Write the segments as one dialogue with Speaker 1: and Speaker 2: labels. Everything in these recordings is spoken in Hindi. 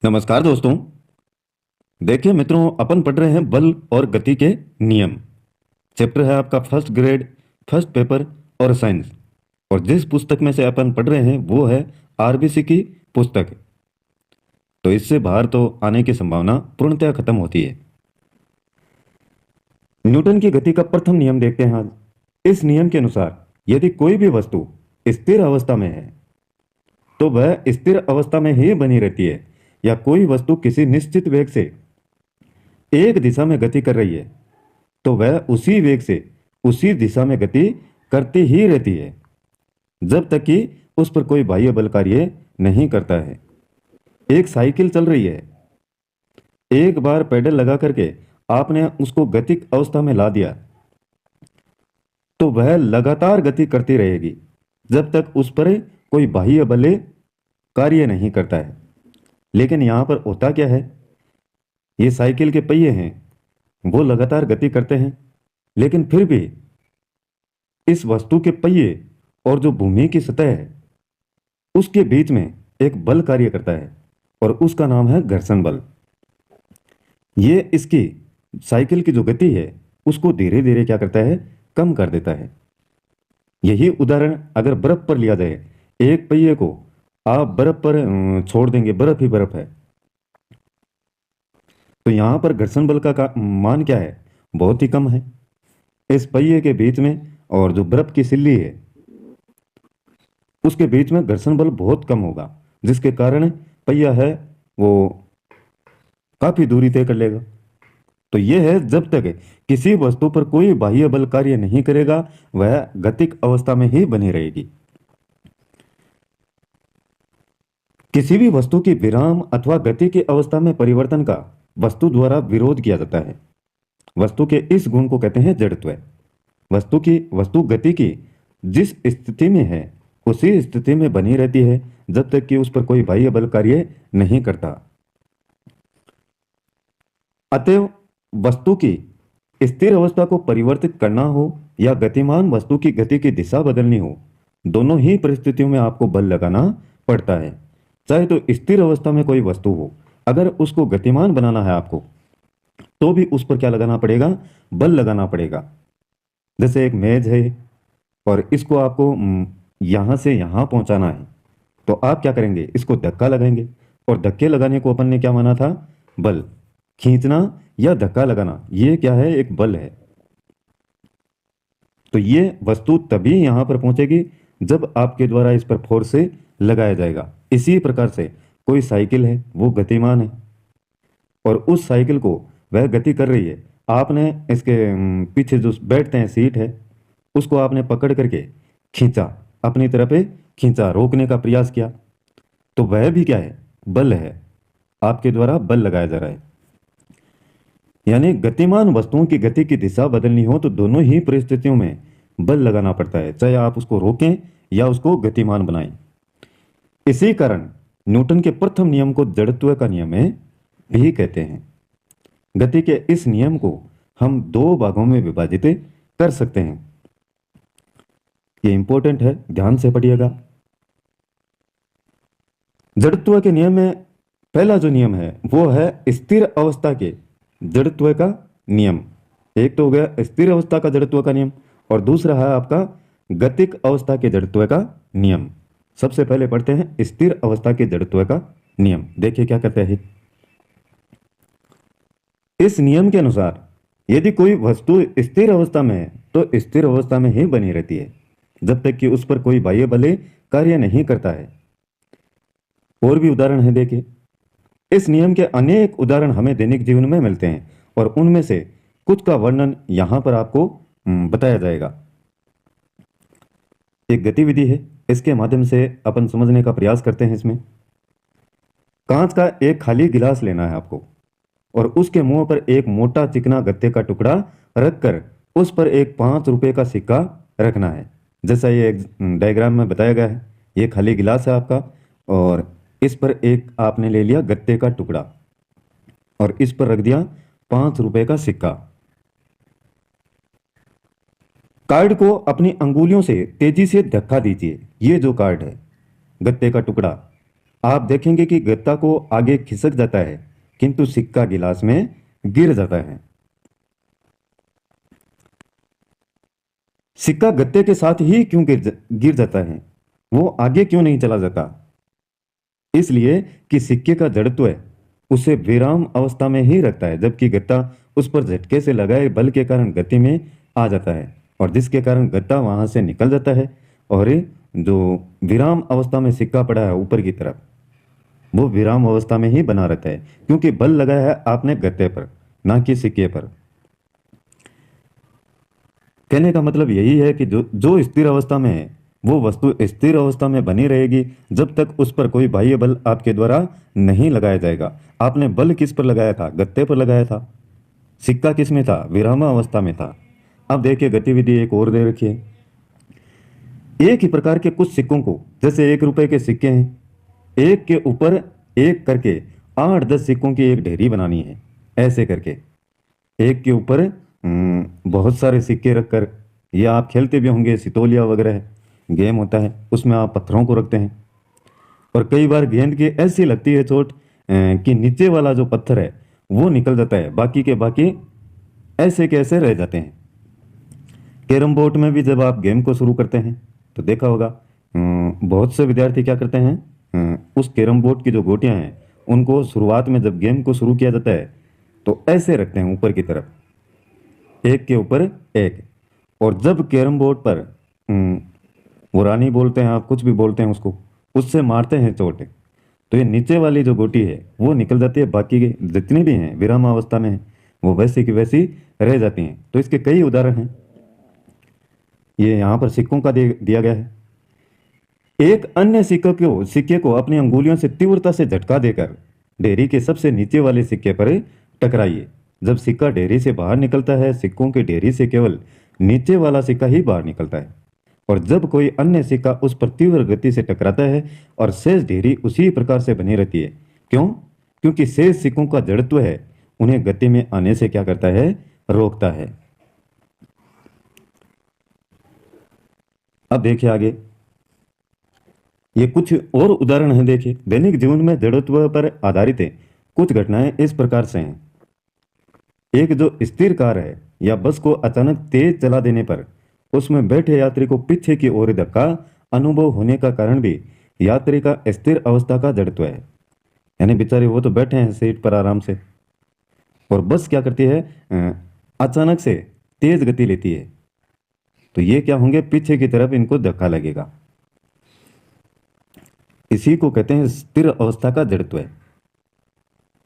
Speaker 1: नमस्कार दोस्तों। देखिए मित्रों, अपन पढ़ रहे हैं बल और गति के नियम। चैप्टर है आपका फर्स्ट ग्रेड, फर्स्ट पेपर और साइंस। और जिस पुस्तक में से अपन पढ़ रहे हैं वो है आरबीसी की पुस्तक। तो इससे बाहर तो आने की संभावना पूर्णतः खत्म होती है। न्यूटन की गति का प्रथम नियम देखते हैं आज। इस नियम के अनुसार यदि कोई भी वस्तु स्थिर अवस्था में है तो वह स्थिर अवस्था में ही बनी रहती है, या कोई वस्तु किसी निश्चित वेग से एक दिशा में गति कर रही है तो वह उसी वेग से उसी दिशा में गति करती ही रहती है जब तक कि उस पर कोई बाह्य बल कार्य नहीं करता है। एक साइकिल चल रही है, एक बार पेडल लगा करके आपने उसको गतिक अवस्था में ला दिया तो वह लगातार गति करती रहेगी जब तक उस पर कोई बाह्य बल कार्य नहीं करता है। लेकिन यहाँ पर होता क्या है, ये साइकिल के पहिए हैं, वो लगातार गति करते हैं, लेकिन फिर भी इस वस्तु के पहिए और जो भूमि की सतह है उसके बीच में एक बल कार्य करता है और उसका नाम है घर्षण बल। ये इसकी साइकिल की जो गति है उसको धीरे धीरे क्या करता है, कम कर देता है। यही उदाहरण अगर बर्फ पर लिया जाए, एक पहिए को आप बर्फ पर छोड़ देंगे, बर्फ ही बर्फ है, तो यहां पर घर्षण बल का मान क्या है, बहुत ही कम है। इस पहिए के बीच में और जो बर्फ की सिल्ली है उसके बीच में घर्षण बल बहुत कम होगा, जिसके कारण पहिया है वो काफी दूरी तय कर लेगा। तो यह है, जब तक किसी वस्तु पर कोई बाह्य बल कार्य नहीं करेगा वह गतिक अवस्था में ही बनी रहेगी। किसी भी वस्तु की विराम अथवा गति की अवस्था में परिवर्तन का वस्तु द्वारा विरोध किया जाता है। वस्तु के इस गुण को कहते हैं जड़त्व। वस्तु गति की जिस स्थिति में है उसी स्थिति में बनी रहती है जब तक कि उस पर कोई बाह्य बल कार्य नहीं करता। अतएव वस्तु की स्थिर अवस्था को परिवर्तित करना हो या गतिमान वस्तु की गति की दिशा बदलनी हो, दोनों ही परिस्थितियों में आपको बल लगाना पड़ता है। चाहे तो स्थिर अवस्था में कोई वस्तु हो, अगर उसको गतिमान बनाना है आपको तो भी उस पर क्या लगाना पड़ेगा, बल लगाना पड़ेगा। जैसे एक मेज है और इसको आपको यहां से यहां पहुंचाना है, तो आप क्या करेंगे, इसको धक्का लगाएंगे। और धक्के लगाने को अपन ने क्या माना था, बल। खींचना या धक्का लगाना ये क्या है, एक बल है। तो ये वस्तु तभी यहां पर पहुंचेगी जब आपके द्वारा इस पर फोर्स से लगाया जाएगा। इसी प्रकार से कोई साइकिल है, वो गतिमान है और उस साइकिल को वह गति कर रही है। आपने इसके पीछे जो बैठते हैं सीट है उसको आपने पकड़ करके खींचा, अपनी तरफ खींचा, रोकने का प्रयास किया, तो वह भी क्या है, बल है। आपके द्वारा बल लगाया जा रहा है। यानी गतिमान वस्तुओं की गति की दिशा बदलनी हो तो दोनों ही परिस्थितियों में बल लगाना पड़ता है, चाहे आप उसको रोकें या उसको गतिमान बनाएं। इसी कारण न्यूटन के प्रथम नियम को जड़त्व का नियम भी कहते हैं। गति के इस नियम को हम दो भागों में विभाजित कर सकते हैं। ये इंपॉर्टेंट है, ध्यान से पढ़िएगा। जड़त्व के नियम में पहला जो नियम है वो है स्थिर अवस्था के जड़त्व का नियम। एक तो हो गया स्थिर अवस्था का जड़त्व का नियम और दूसरा है आपका गतिक अवस्था के जड़त्व का नियम। सबसे पहले पढ़ते हैं स्थिर अवस्था के जड़त्व का नियम। देखिए क्या कहते हैं। इस नियम के अनुसार यदि कोई वस्तु स्थिर अवस्था में है तो स्थिर अवस्था में ही बनी रहती है जब तक कि उस पर कोई बाह्य बल कार्य नहीं करता है। और भी उदाहरण है, देखिए। इस नियम के अनेक उदाहरण हमें दैनिक जीवन में मिलते हैं और उनमें से कुछ का वर्णन यहां पर आपको बताया जाएगा। एक गतिविधि है, इसके माध्यम से अपन समझने का प्रयास करते हैं। इसमें कांच का एक खाली गिलास लेना है आपको और उसके मुंह पर एक मोटा चिकना गत्ते का टुकड़ा रखकर उस पर एक 5 रुपए का सिक्का रखना है। जैसा ये डायग्राम में बताया गया है, ये खाली गिलास है आपका और इस पर एक आपने ले लिया गत्ते का टुकड़ा और इस पर रख दिया 5 रुपए का सिक्का। कार्ड को अपनी अंगुलियों से तेजी से धक्का दीजिए। ये जो कार्ड है, गत्ते का टुकड़ा, आप देखेंगे कि गत्ता को आगे खिसक जाता है, किंतु सिक्का गिलास में गिर जाता है। सिक्का गत्ते के साथ ही क्यों गिर जाता है, वो आगे क्यों नहीं चला जाता? इसलिए कि सिक्के का जड़त्व है उसे विराम अवस्था में ही रखता है, जबकि गत्ता उस पर झटके से लगाए बल के कारण गति में आ जाता है, और जिसके कारण गत्ता वहां से निकल जाता है, और जो विराम अवस्था में सिक्का पड़ा है ऊपर की तरफ, वो विराम अवस्था में ही बना रहता है, क्योंकि बल लगाया है आपने गत्ते पर, ना कि सिक्के पर। कहने का मतलब यही है कि जो जो स्थिर अवस्था में है वो वस्तु स्थिर अवस्था में बनी रहेगी जब तक उस पर कोई बाह्य बल आपके द्वारा नहीं लगाया जाएगा। आपने बल किस पर लगाया था? गत्ते पर लगाया था। सिक्का किस में था? विराम अवस्था में था। अब देखिए गतिविधि एक और दे रखी है। एक ही प्रकार के कुछ सिक्कों को, जैसे 1 रुपए के सिक्के हैं, एक के ऊपर एक करके 8-10 सिक्कों की एक ढेरी बनानी है। ऐसे करके एक के ऊपर बहुत सारे सिक्के रखकर, ये आप खेलते भी होंगे, सितोलिया वगैरह गेम होता है, उसमें आप पत्थरों को रखते हैं, और कई बार गेंद की ऐसी लगती है चोट कि नीचे वाला जो पत्थर है वो निकल जाता है, बाकी के बाकी ऐसे के ऐसे रह जाते हैं। कैरम बोर्ड में भी जब आप गेम को शुरू करते हैं तो देखा होगा बहुत से विद्यार्थी क्या करते हैं, उस कैरम बोर्ड की जो गोटियां हैं उनको शुरुआत में जब गेम को शुरू किया जाता है तो ऐसे रखते हैं ऊपर की तरफ, एक के ऊपर एक, और जब कैरम बोर्ड पर वो रानी बोलते हैं, आप कुछ भी बोलते हैं उसको, उससे मारते हैं चोट, तो ये नीचे वाली जो गोटी है वो निकल जाती है, बाकी के जितनी भी हैं विराम अवस्था में हैं वो वैसी की वैसी रह जाती हैं। तो इसके कई उदाहरण हैं, ये यहाँ पर सिक्कों का दिया गया है। एक अन्य सिक्के को अपनी अंगुलियों से तीव्रता से झटका देकर ढेरी के सबसे नीचे वाले सिक्के पर टकराइए। जब सिक्का ढेरी से बाहर निकलता है, सिक्कों की ढेरी से केवल नीचे वाला सिक्का ही बाहर निकलता है, और जब कोई अन्य सिक्का उस पर तीव्र गति से टकराता है और शेष ढेरी उसी प्रकार से बनी रहती है। क्यों? क्योंकि शेष सिक्कों का जड़त्व है उन्हें गति में आने से क्या करता है? रोकता है। अब देखिए आगे, ये कुछ और उदाहरण हैं। देखिए, दैनिक जीवन में जड़त्व पर आधारित है कुछ घटनाएं इस प्रकार से हैं। एक जो स्थिर कार है या बस को अचानक तेज चला देने पर उसमें बैठे यात्री को पीछे की ओर धक्का अनुभव होने का कारण भी यात्री का स्थिर अवस्था का जड़त्व है। यानी बेचारे वो तो बैठे हैं सीट पर आराम से, और बस क्या करती है, अचानक से तेज गति लेती है, तो ये क्या होंगे? पीछे की तरफ इनको धक्का लगेगा। इसी को कहते हैं स्थिर अवस्था का जड़त्व है।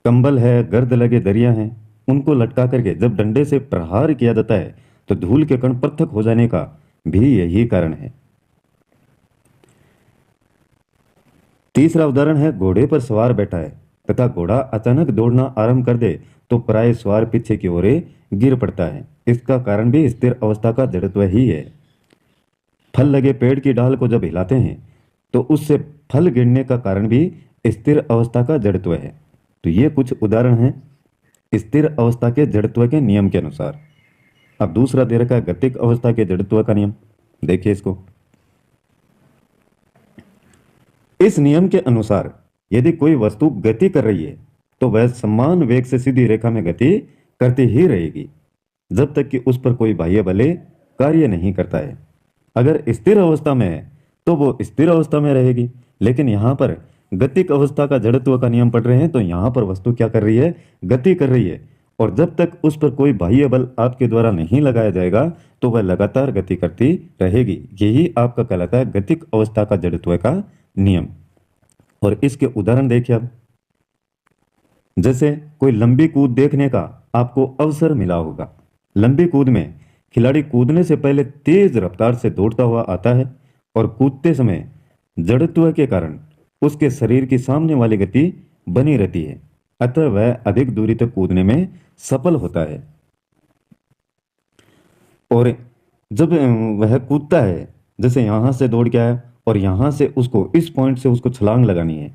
Speaker 1: कंबल है, गर्द लगे दरिया हैं, उनको लटका करके जब डंडे से प्रहार किया जाता है तो धूल के कण पृथक हो जाने का भी यही कारण है। तीसरा उदाहरण है, घोड़े पर सवार बैठा है तथा घोड़ा अचानक दौड़ना आरंभ कर दे तो प्राय सवार पीछे की ओर गिर पड़ता है। इसका कारण भी स्थिर अवस्था का जड़त्व ही है। फल लगे पेड़ की डाल को जब हिलाते हैं तो उससे फल गिरने का कारण भी स्थिर अवस्था का जड़त्व है। तो ये कुछ उदाहरण हैं स्थिर अवस्था के जड़त्व के नियम के अनुसार। अब दूसरा दे रखा है गतिक अवस्था के जड़त्व का नियम। देखिए इसको, इस नियम के अनुसार यदि कोई वस्तु गति कर रही है तो वह समान वेग से सीधी रेखा में गति करती ही रहेगी जब तक कि उस पर कोई बाह्य बल कार्य नहीं करता है। अगर स्थिर अवस्था में है तो वो स्थिर अवस्था में रहेगी, लेकिन यहां पर गतिक अवस्था का जड़त्व का नियम पढ़ रहे हैं तो यहां पर वस्तु क्या कर रही है? गति कर रही है, और जब तक उस पर कोई बाह्य बल आपके द्वारा नहीं लगाया जाएगा तो वह लगातार गति करती रहेगी। यही आपका कहलाता है गतिक अवस्था का जड़त्व का नियम। और इसके उदाहरण देखिए अब, जैसे कोई लंबी कूद देखने का आपको अवसर मिला होगा। लंबी कूद में खिलाड़ी कूदने से पहले तेज रफ्तार से दौड़ता हुआ आता है और कूदते समय जड़त्व के कारण उसके शरीर की सामने वाली गति बनी रहती है, अतः वह अधिक दूरी तक कूदने में सफल होता है। और जब वह कूदता है, जैसे यहां से दौड़ के आया और यहां से उसको इस पॉइंट से उसको छलांग लगानी है,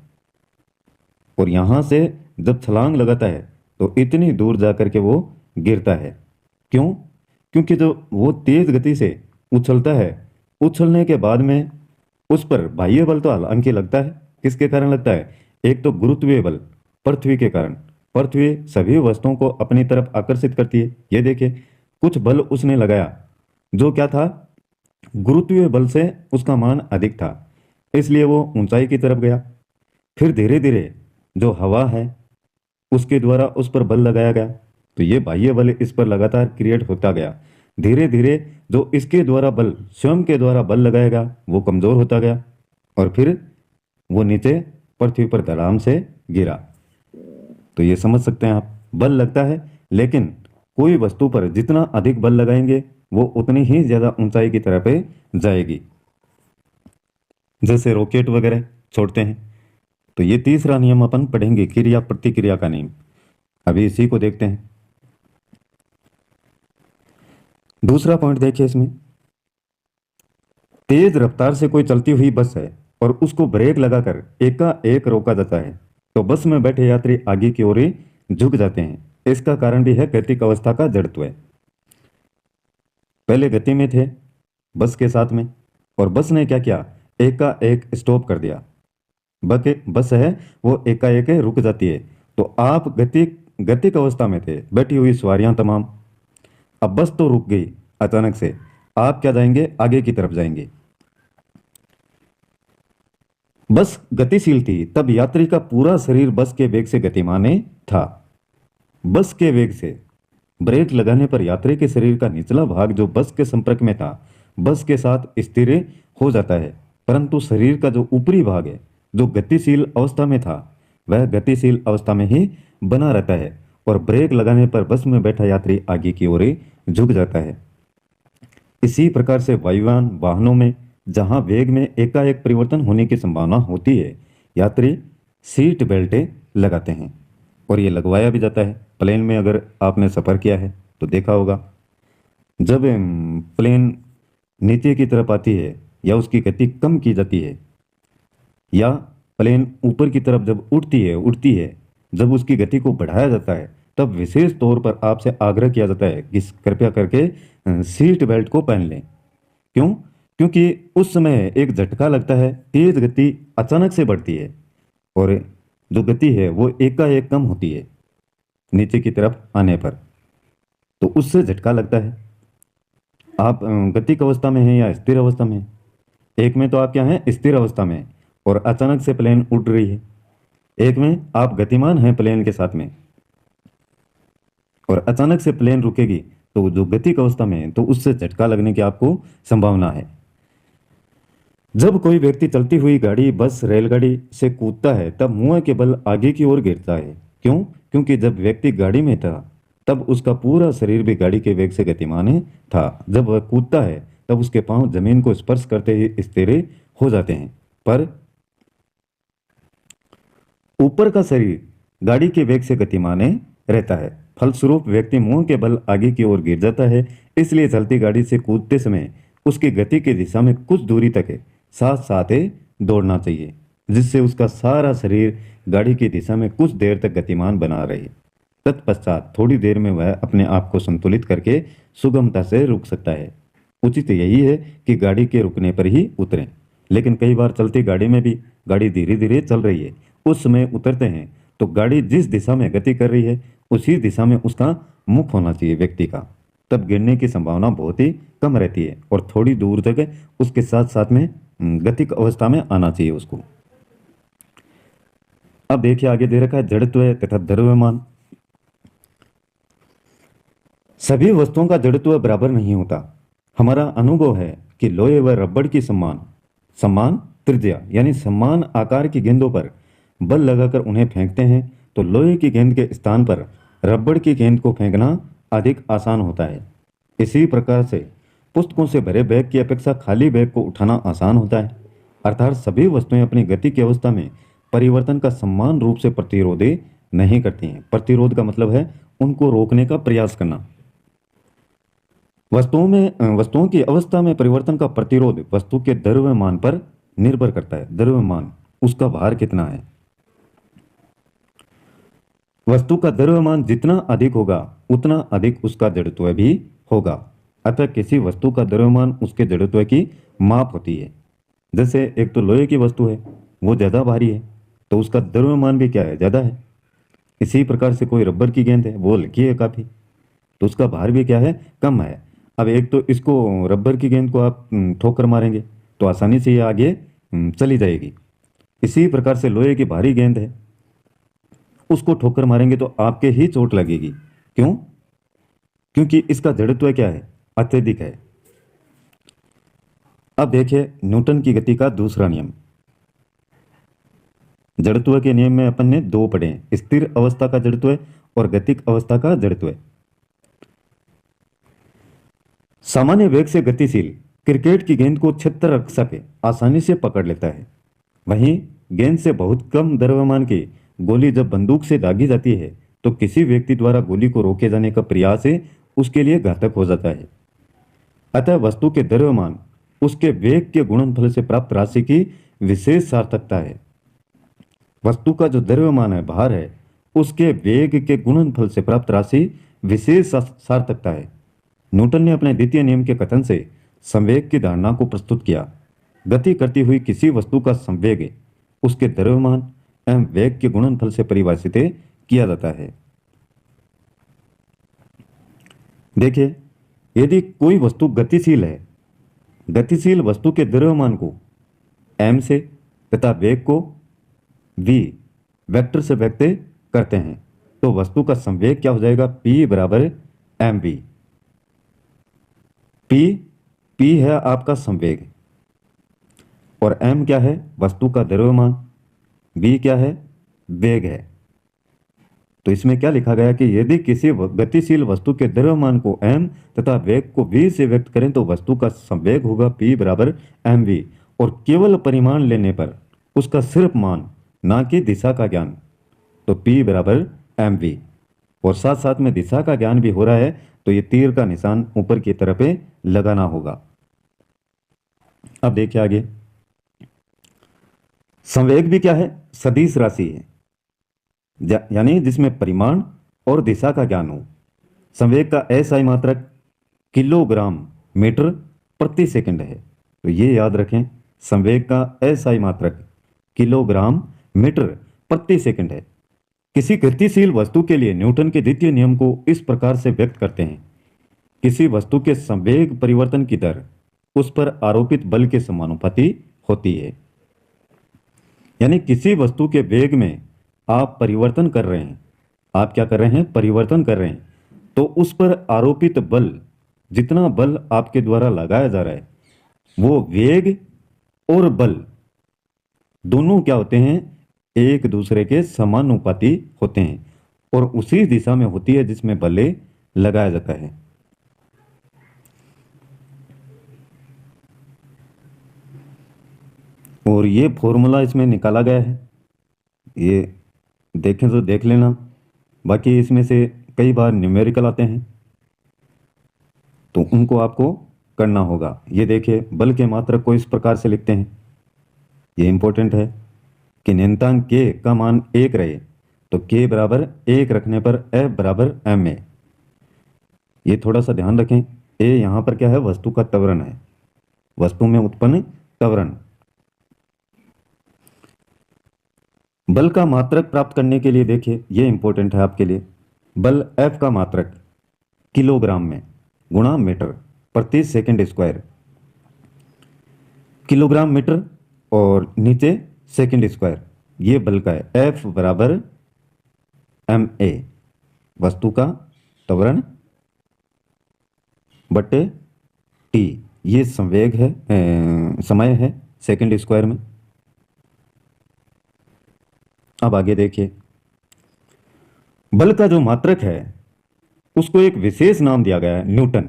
Speaker 1: और यहां से जब छलांग लगाता है तो इतनी दूर जाकर के वो गिरता है। क्यों? क्योंकि जो वो तेज गति से उछलता है, उछलने के बाद में उस पर बाह्य बल तो हालांकि लगता है, किसके कारण लगता है? एक तो गुरुत्वीय बल, पृथ्वी के कारण। पृथ्वी सभी वस्तुओं को अपनी तरफ आकर्षित करती है। ये देखिए, कुछ बल उसने लगाया जो क्या था, गुरुत्वीय बल से उसका मान अधिक था, इसलिए वो ऊंचाई की तरफ गया। फिर धीरे धीरे जो हवा है उसके द्वारा उस पर बल लगाया गया, तो ये बाह्य बल इस पर लगातार क्रिएट होता गया। धीरे धीरे जो इसके द्वारा बल, स्वयं के द्वारा बल लगाया गया, वो कमजोर होता गया और फिर वो नीचे पृथ्वी पर धड़ाम से गिरा। तो ये समझ सकते हैं आप, बल लगता है, लेकिन कोई वस्तु पर जितना अधिक बल लगाएंगे वो उतनी ही ज्यादा ऊंचाई की तरफ जाएगी। जैसे रॉकेट वगैरह छोड़ते हैं। तो ये तीसरा नियम अपन पढ़ेंगे, क्रिया प्रतिक्रिया का नियम। अभी इसी को देखते हैं। दूसरा पॉइंट देखिए इसमें, तेज रफ्तार से कोई चलती हुई बस है और उसको ब्रेक लगाकर एकाएक रोका जाता है, तो बस में बैठे यात्री आगे की ओर ही झुक जाते हैं। इसका कारण भी है गतिक अवस्था का जड़त्व। पहले गति में थे बस के साथ में, और बस ने क्या किया, एकाएक स्टॉप कर दिया। बस है वो एकाएक रुक जाती है। तो आप गतिक अवस्था में थे, बैठी हुई सवारियां तमाम, अब बस तो रुक गई अचानक से, आप क्या जाएंगे, आगे की तरफ जाएंगे। बस गतिशील थी, तब यात्री का पूरा शरीर बस के वेग से गतिमान था। बस के वेग से ब्रेक लगाने पर यात्री के शरीर का निचला भाग जो बस के संपर्क में था, बस के साथ स्थिर हो जाता है, परंतु शरीर का जो ऊपरी भाग है, जो गतिशील अवस्था में था, वह गतिशील अवस्था में ही बना रहता है और ब्रेक लगाने पर बस में बैठा यात्री आगे की ओर झुक जाता है। इसी प्रकार से वायुयान वाहनों में जहां वेग में एकाएक परिवर्तन होने की संभावना होती है, यात्री सीट बेल्ट लगाते हैं, और ये लगवाया भी जाता है। प्लेन में अगर आपने सफ़र किया है तो देखा होगा, जब प्लेन नीचे की तरफ आती है या उसकी गति कम की जाती है, या प्लेन ऊपर की तरफ जब उड़ती है, जब उसकी गति को बढ़ाया जाता है, तब विशेष तौर पर आपसे आग्रह किया जाता है कि कृपया करके सीट बेल्ट को पहन लें। क्यों? क्योंकि उस समय एक झटका लगता है, तेज गति अचानक से बढ़ती है और जो गति है वो एकाएक कम होती है नीचे की तरफ आने पर, तो उससे झटका लगता है। आप गतिक अवस्था में हैं या स्थिर अवस्था में? एक में तो आप क्या हैं, स्थिर अवस्था में, और अचानक से प्लेन उड़ रही है। एक में आप गतिमान हैं प्लेन के साथ में, और अचानक से प्लेन रुकेगी, तो जो गतिक अवस्था में है तो उससे झटका लगने की आपको संभावना है। जब कोई व्यक्ति चलती हुई गाड़ी, बस, रेलगाड़ी से कूदता है, तब मुंह के बल आगे की ओर गिरता है। क्यों? क्योंकि जब व्यक्ति गाड़ी में था तब उसका पूरा शरीर भी गाड़ी के वेग से गतिमान था। जब वह कूदता है तब उसके पांव जमीन को स्पर्श करते ही स्थिर हो जाते हैं, पर ऊपर का शरीर गाड़ी के वेग से गतिमान रहता है। फलस्वरूप व्यक्ति मुंह के बल आगे की ओर गिर जाता है। इसलिए चलती गाड़ी से कूदते समय उसकी गति की दिशा में कुछ दूरी तक साथ साथ दौड़ना चाहिए, जिससे उसका सारा शरीर गाड़ी की दिशा में कुछ देर तक गतिमान बना रहे। तत्पश्चात थोड़ी देर में वह अपने आप को संतुलित करके सुगमता से रुक सकता है। उचित यही है कि गाड़ी के रुकने पर ही उतरें, लेकिन कई बार चलती गाड़ी में भी गाड़ी धीरे धीरे चल रही है, उस समय उतरते हैं तो गाड़ी जिस दिशा में गति कर रही है उसी दिशा में उसका मुख होना चाहिए व्यक्ति का, तब गिरने की संभावना बहुत ही कम रहती है और थोड़ी दूर तक उसके साथ साथ में गतिक अवस्था में आना चाहिए उसको। अब देखिए आगे दे रखा है जड़त्व तथा द्रव्यमान। सभी वस्तुओं का जड़त्व बराबर नहीं होता। हमारा अनुभव है कि लोहे व रबड़ की समान त्रिज्या यानी समान आकार की गेंदों पर बल लगाकर उन्हें फेंकते हैं, तो लोहे की गेंद के स्थान पर रबड़ की गेंद को फेंकना अधिक आसान होता है। इसी प्रकार से पुस्तकों से भरे बैग की अपेक्षा खाली बैग को उठाना आसान होता है। अर्थात सभी वस्तुएं अपनी गति की अवस्था में परिवर्तन का समान रूप से प्रतिरोध नहीं करती हैं। प्रतिरोध का मतलब है उनको रोकने का प्रयास करना। वस्तुओं की अवस्था में परिवर्तन का प्रतिरोध वस्तु के द्रव्यमान पर निर्भर करता है। द्रव्यमान, उसका भार कितना है। वस्तु का द्रव्यमान जितना अधिक होगा उतना अधिक उसका जड़त्व भी होगा। अतः किसी वस्तु का द्रव्यमान उसके जड़त्व की माप होती है। जैसे एक तो लोहे की वस्तु है, वो ज़्यादा भारी है, तो उसका द्रव्यमान भी क्या है, ज़्यादा है। इसी प्रकार से कोई रबर की गेंद है, वो हल्की है काफ़ी, तो उसका भार भी क्या है, कम है। अब एक तो इसको, रबर की गेंद को आप ठोकर मारेंगे तो आसानी से ये आगे चली जाएगी। इसी प्रकार से लोहे की भारी गेंद है, उसको ठोकर मारेंगे तो आपके ही चोट लगेगी। क्यों? क्योंकि इसका जड़त्व क्या है, अत्यधिक है। अब देखिए न्यूटन की गति का दूसरा नियम। जड़त्व के नियम में अपन ने दो पढ़े हैं, स्थिर अवस्था का जड़त्व और गतिक अवस्था का जड़त्व। सामान्य वेग से गतिशील क्रिकेट की गेंद को क्षेत्र रक्षक आसानी से पकड़ लेता है। वहीं गेंद से बहुत कम द्रव्यमान की गोली जब बंदूक से दागी जाती है तो किसी व्यक्ति द्वारा गोली को रोके जाने का प्रयास उसके लिए घातक हो जाता है। अतः वस्तु के द्रव्यमान उसके वेग के गुणनफल से प्राप्त राशि की विशेष सार्थकता है। वस्तु का जो द्रव्यमान है, भार है, उसके वेग के गुणनफल से प्राप्त राशि विशेष सार्थकता है। न्यूटन ने अपने द्वितीय नियम के कथन से संवेग की धारणा को प्रस्तुत किया। गति करती हुई किसी वस्तु का संवेग उसके द्रव्यमान एवं वेग के गुणनफल से परिभाषित किया जाता है। देखिए, यदि कोई वस्तु गतिशील है, गतिशील वस्तु के द्रव्यमान को m से तथा वेग को v वेक्टर से व्यक्त करते हैं तो वस्तु का संवेग क्या हो जाएगा, p बराबर mv। p है आपका संवेग और m क्या है, वस्तु का द्रव्यमान, v क्या है, वेग है। तो इसमें क्या लिखा गया कि यदि किसी गतिशील वस्तु के द्रव्यमान को m तथा वेग को v से व्यक्त करें तो वस्तु का संवेग होगा p बराबर mv। और केवल परिमाण लेने पर उसका सिर्फ मान, ना कि दिशा का ज्ञान, तो p बराबर mv। और साथ साथ में दिशा का ज्ञान भी हो रहा है तो ये तीर का निशान ऊपर की तरफ लगाना होगा। अब देखिए आगे, संवेग भी क्या है, सदिश राशि है, यानी जिसमें परिमाण और दिशा का ज्ञान हो। संवेग का एसआई मात्रक किलोग्राम मीटर प्रति सेकंड है, तो ये याद रखें, संवेग का एसआई मात्रक किलोग्राम मीटर प्रति सेकंड है। किसी गतिशील वस्तु के लिए न्यूटन के द्वितीय नियम को इस प्रकार से व्यक्त करते हैं, किसी वस्तु के संवेग परिवर्तन की दर उस पर आरोपित बल के समानुपाती होती है। यानी किसी वस्तु के वेग में आप परिवर्तन कर रहे हैं, आप क्या कर रहे हैं, परिवर्तन कर रहे हैं, तो उस पर आरोपित बल, जितना बल आपके द्वारा लगाया जा रहा है, वो वेग और बल दोनों क्या होते हैं, एक दूसरे के समानुपाती होते हैं और उसी दिशा में होती है जिसमें बल लगाया जाता है। और ये फॉर्मूला इसमें निकाला गया है, ये देखें तो देख लेना। बाकी इसमें से कई बार न्यूमेरिकल आते हैं तो उनको आपको करना होगा। ये देखिए, बल के मात्रक को इस प्रकार से लिखते हैं, ये इंपॉर्टेंट है कि न्यूनतम के का मान 1 रहे तो के बराबर 1 रखने पर F बराबर m है। ये थोड़ा सा ध्यान रखें, ए यहाँ पर क्या है, वस्तु का त्वरण है, वस्तु में उत्पन्न त्वरण। बल का मात्रक प्राप्त करने के लिए देखिए, ये इंपॉर्टेंट है आपके लिए, बल F का मात्रक किलोग्राम में गुणा मीटर प्रति सेकंड स्क्वायर, किलोग्राम मीटर और नीचे सेकंड स्क्वायर, ये बल का है। F बराबर ma, वस्तु का त्वरण बटे t, ये संवेग है, समय है सेकंड स्क्वायर में। अब आगे देखिए, बल का जो मात्रक है उसको एक विशेष नाम दिया गया है, न्यूटन,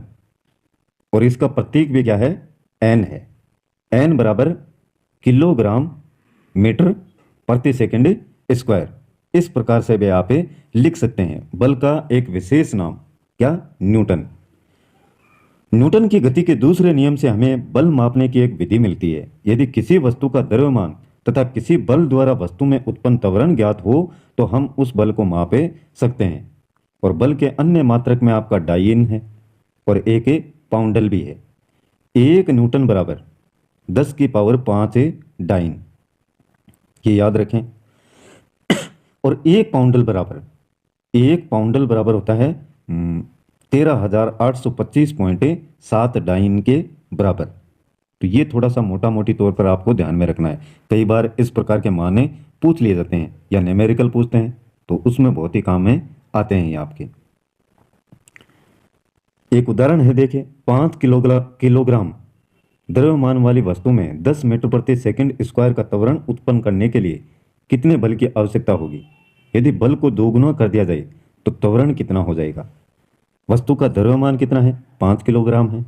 Speaker 1: और इसका प्रतीक भी क्या है, n है। n बराबर किलोग्राम मीटर प्रति सेकंड स्क्वायर। इस प्रकार से भी आप लिख सकते हैं, बल का एक विशेष नाम क्या, न्यूटन। न्यूटन की गति के दूसरे नियम से हमें बल मापने की एक विधि मिलती है। यदि किसी वस्तु का द्रव्यमान तथा किसी बल द्वारा वस्तु में उत्पन्न त्वरण ज्ञात हो तो हम उस बल को माप सकते हैं। और बल के अन्य मात्रक में आपका डाइन है और एक पाउंडल भी है। 1 न्यूटन बराबर 10 की पावर 5 डाइन। ये याद रखें। और एक पाउंडल बराबर होता है 13,825.7 डाइन के बराबर। तो ये थोड़ा सा मोटा मोटी तौर पर आपको ध्यान में रखना है। कई बार इस प्रकार के माने पूछ लिए जाते हैं या न्यूमेरिकल पूछते हैं, तो उसमें बहुत ही काम में आते हैं ये आपके। एक उदाहरण है, देखिए 5 किलोग्राम द्रव्यमान वाली वस्तु में 10 मीटर प्रति सेकंड स्क्वायर का त्वरण उत्पन्न करने के लिए कितने बल की आवश्यकता होगी? यदि बल को दोगुना कर दिया जाए तो त्वरण कितना हो जाएगा? वस्तु का द्रव्यमान कितना है? 5 किलोग्राम है,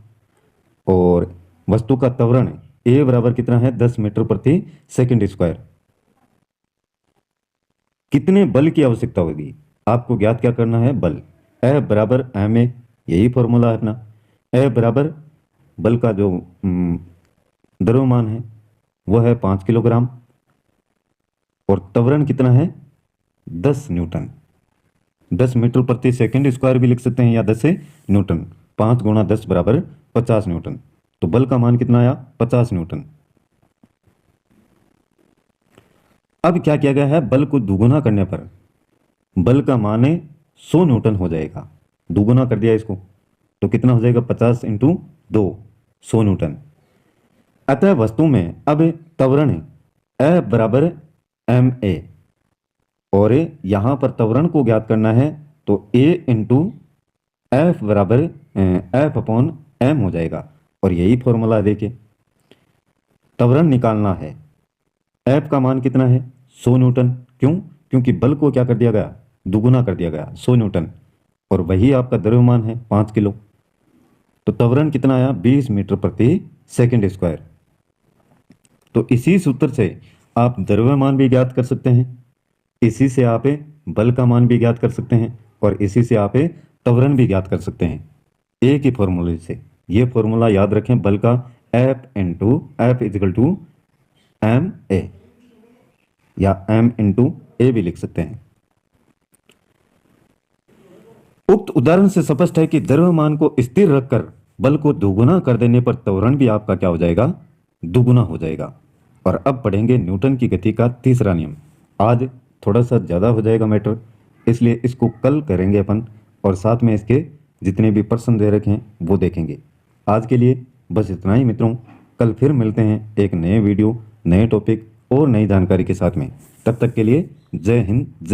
Speaker 1: और वस्तु का त्वरण ए बराबर कितना है? 10 मीटर प्रति सेकंड स्क्वायर। कितने बल की आवश्यकता होगी? आपको ज्ञात क्या करना है? बल। ए बराबर एम ए, यही फॉर्मूला है अपना। ए बराबर बल का जो द्रव्यमान है वह है 5 किलोग्राम, और त्वरण कितना है? 10 न्यूटन। 10 मीटर प्रति सेकंड स्क्वायर भी लिख सकते हैं, या 10 न्यूटन। 5 गुणा 10 बराबर 50 न्यूटन। तो बल का मान कितना आया? 50 न्यूटन। अब क्या किया गया है? बल को दुगुना करने पर बल का मान 100 न्यूटन हो जाएगा। दुगुना कर दिया इसको तो कितना हो जाएगा? 50 इंटू 2, 100 न्यूटन। अतः वस्तु में अब त्वरण ए बराबर एम ए, और यहां पर त्वरण को ज्ञात करना है तो ए इंटू एफ बराबर एफ अपॉन एम हो जाएगा। और यही फॉर्मूला देखिए, त्वरण निकालना है। एफ का मान कितना है? 100 न्यूटन। क्यों? क्योंकि बल को क्या कर दिया गया? दुगुना कर दिया गया, 100 न्यूटन। और वही आपका द्रव्यमान है 5 किलो। तो त्वरण कितना आया? 20 मीटर प्रति सेकंड स्क्वायर। तो इसी सूत्र से आप द्रव्यमान भी ज्ञात कर सकते हैं, इसी से आप बल का मान भी ज्ञात कर सकते हैं, और इसी से आप त्वरण भी ज्ञात कर सकते हैं, एक ही फॉर्मूले से। ये फॉर्मूला याद रखें, बल का F into F is equal to M A, या एम इंटू ए भी लिख सकते हैं। उक्त उदाहरण से स्पष्ट है कि द्रव्यमान को स्थिर रखकर बल को दोगुना कर देने पर त्वरण भी आपका क्या हो जाएगा? दुगुना हो जाएगा। और अब पढ़ेंगे न्यूटन की गति का तीसरा नियम। आज थोड़ा सा ज़्यादा हो जाएगा मैटर, इसलिए इसको कल करेंगे अपन, और साथ में इसके जितने भी प्रश्न दे रखे हैं वो देखेंगे। आज के लिए बस इतना ही मित्रों। कल फिर मिलते हैं एक नए वीडियो, नए टॉपिक और नई जानकारी के साथ में। तब तक के लिए जय हिंद, जय